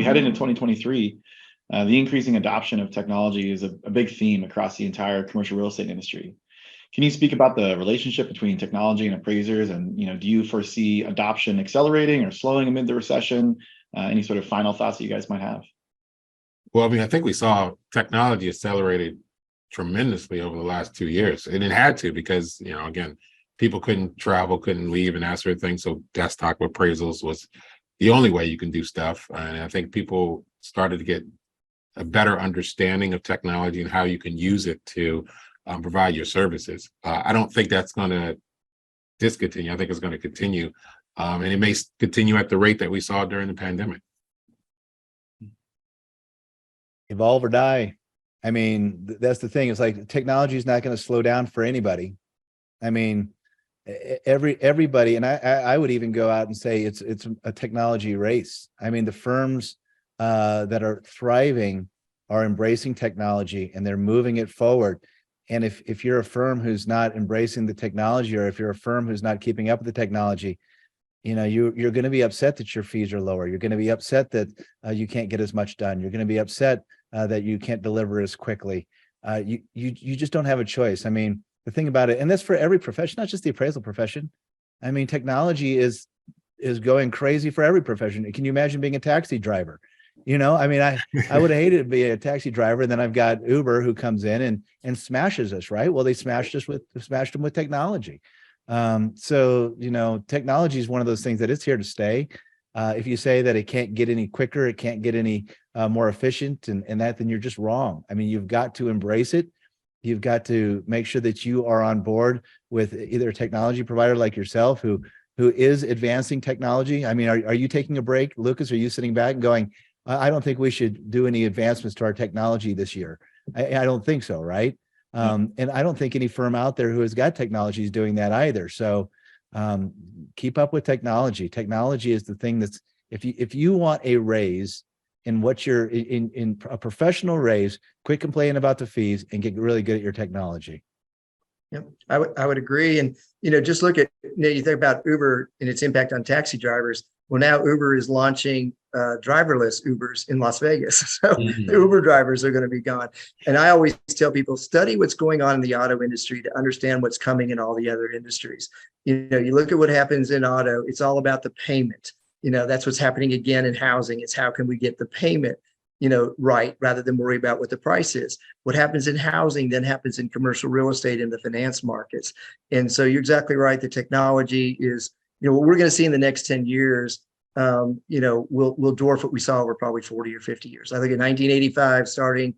we head into 2023, the increasing adoption of technology is a big theme across the entire commercial real estate industry. Can you speak about the relationship between technology and appraisers? And do you foresee adoption accelerating or slowing amid the recession? Any sort of final thoughts that you guys might have? Well, I mean, I think we saw technology accelerated tremendously over the last 2 years, and it had to because, again, people couldn't travel, couldn't leave, and that sort of thing. So desktop appraisals was the only way you can do stuff. And I think people started to get a better understanding of technology and how you can use it to provide your services. I don't think that's going to discontinue. I think it's going to continue, and it may continue at the rate that we saw during the pandemic. Evolve or die. I mean, that's the thing. It's like technology is not going to slow down for anybody. I mean, everybody, and I would even go out and say it's a technology race. I mean, the firms that are thriving are embracing technology and they're moving it forward. And if you're a firm who's not embracing the technology, or if you're a firm who's not keeping up with the technology, you're going to be upset that your fees are lower. You're going to be upset that you can't get as much done. You're going to be upset that you can't deliver as quickly. You just don't have a choice. I mean, the thing about it, and that's for every profession, not just the appraisal profession. I mean, technology is going crazy for every profession. Can you imagine being a taxi driver? I mean, I would have hated to be a taxi driver, and then I've got Uber who comes in and smashes us, right? Well, they smashed them with technology. So technology is one of those things that it's here to stay. If you say that it can't get any quicker, it can't get any more efficient, and then you're just wrong. I mean, you've got to embrace it. You've got to make sure that you are on board with either a technology provider like yourself who is advancing technology. I mean, are you taking a break, Lucas? Are you sitting back and going, I don't think we should do any advancements to our technology this year? I don't think so, right? And I don't think any firm out there who has got technology is doing that either. So keep up with technology. Technology is the thing that's, if you want a raise in what you're in a professional raise, quit complaining about the fees and get really good at your technology. Yep, I would agree. And, just look at, you think about Uber and its impact on taxi drivers. Well, now Uber is launching driverless Ubers in Las Vegas. So the Uber drivers are going to be gone. And I always tell people, study what's going on in the auto industry to understand what's coming in all the other industries. You look at what happens in auto, it's all about the payment. That's what's happening again in housing. It's how can we get the payment, right, rather than worry about what the price is. What happens in housing then happens in commercial real estate in the finance markets. And so you're exactly right. The technology is, what we're going to see in the next 10 years, will dwarf what we saw over probably 40 or 50 years. I think in 1985, starting,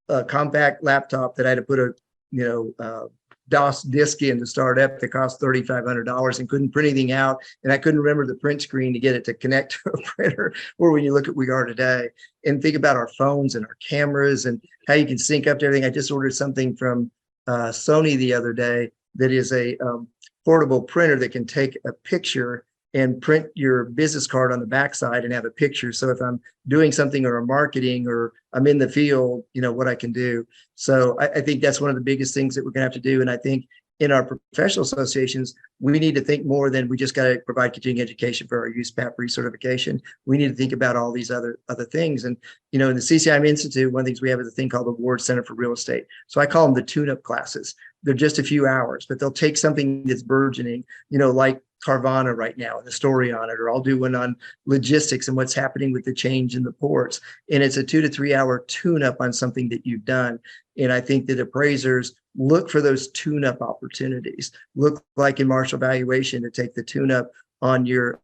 a compact laptop that I had to put a, DOS disk in to start up that cost $3,500 and couldn't print anything out. And I couldn't remember the print screen to get it to connect to a printer. Or when you look at where we are today and think about our phones and our cameras and how you can sync up to everything. I just ordered something from Sony the other day that is a portable printer that can take a picture and print your business card on the backside and have a picture. So if I'm doing something or a marketing or I'm in the field, what I can do. So I think that's one of the biggest things that we're gonna have to do. And I think in our professional associations, we need to think more than we just got to provide continuing education for our USPAP recertification. We need to think about all these other things. And, in the CCIM Institute, one of the things we have is a thing called the Ward Center for Real Estate. So I call them the tune-up classes. They're just a few hours, but they'll take something that's burgeoning, like Carvana right now and the story on it, or I'll do one on logistics and what's happening with the change in the ports. And it's a 2 to 3 hour tune-up on something that you've done. And I think that appraisers look for those tune-up opportunities. Look like in Marshall Valuation to take the tune-up on your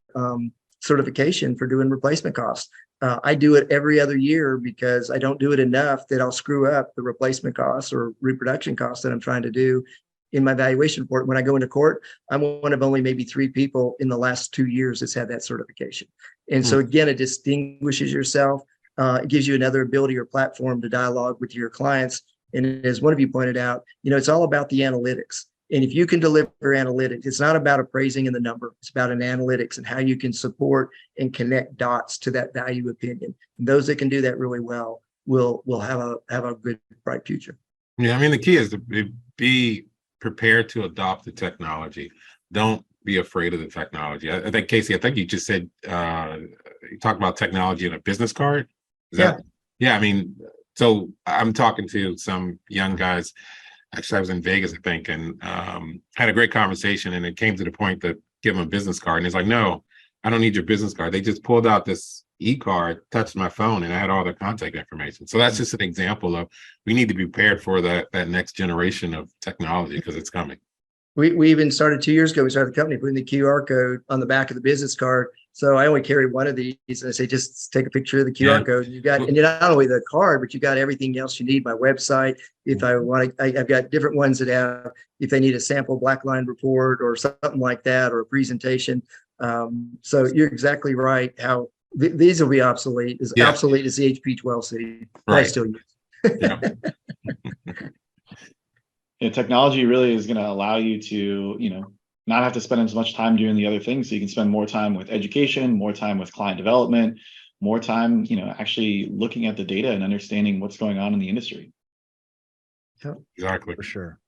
certification for doing replacement costs. I do it every other year because I don't do it enough that I'll screw up the replacement costs or reproduction costs that I'm trying to do in my valuation report. When I go into court, I'm one of only maybe 3 people in the last 2 years that's had that certification. And so again, it distinguishes yourself. It gives you another ability or platform to dialogue with your clients. And as one of you pointed out, it's all about the analytics. And if you can deliver analytics, it's not about appraising in the number. It's about an analytics and how you can support and connect dots to that value opinion. And those that can do that really well will have a good, bright future. Yeah, I mean, the key is to be prepared to adopt the technology. Don't be afraid of the technology. I think, Casey, you just said, you talk about technology in a business card. Is Yeah. that, yeah, I mean, so I'm talking to some young guys. Actually, I was in Vegas, I think, and had a great conversation. And it came to the point to give them a business card. And it's like, no, I don't need your business card. They just pulled out this e-card, touched my phone, and I had all their contact information. So that's just an example of we need to be prepared for that next generation of technology because it's coming. We even started 2 years ago. We started the company putting the QR code on the back of the business card. So I only carry one of these, and I say just take a picture of the QR code. You got, and not only the card, but you got everything else you need. My website. If I want to, I've got different ones that have. If they need a sample black line report or something like that, or a presentation. So you're exactly right. How these will be obsolete. As obsolete as the HP 12C. Right. I still use. Yeah. Technology really is going to allow you to, not have to spend as much time doing the other things. So you can spend more time with education, more time with client development, more time, actually looking at the data and understanding what's going on in the industry. Exactly. For sure.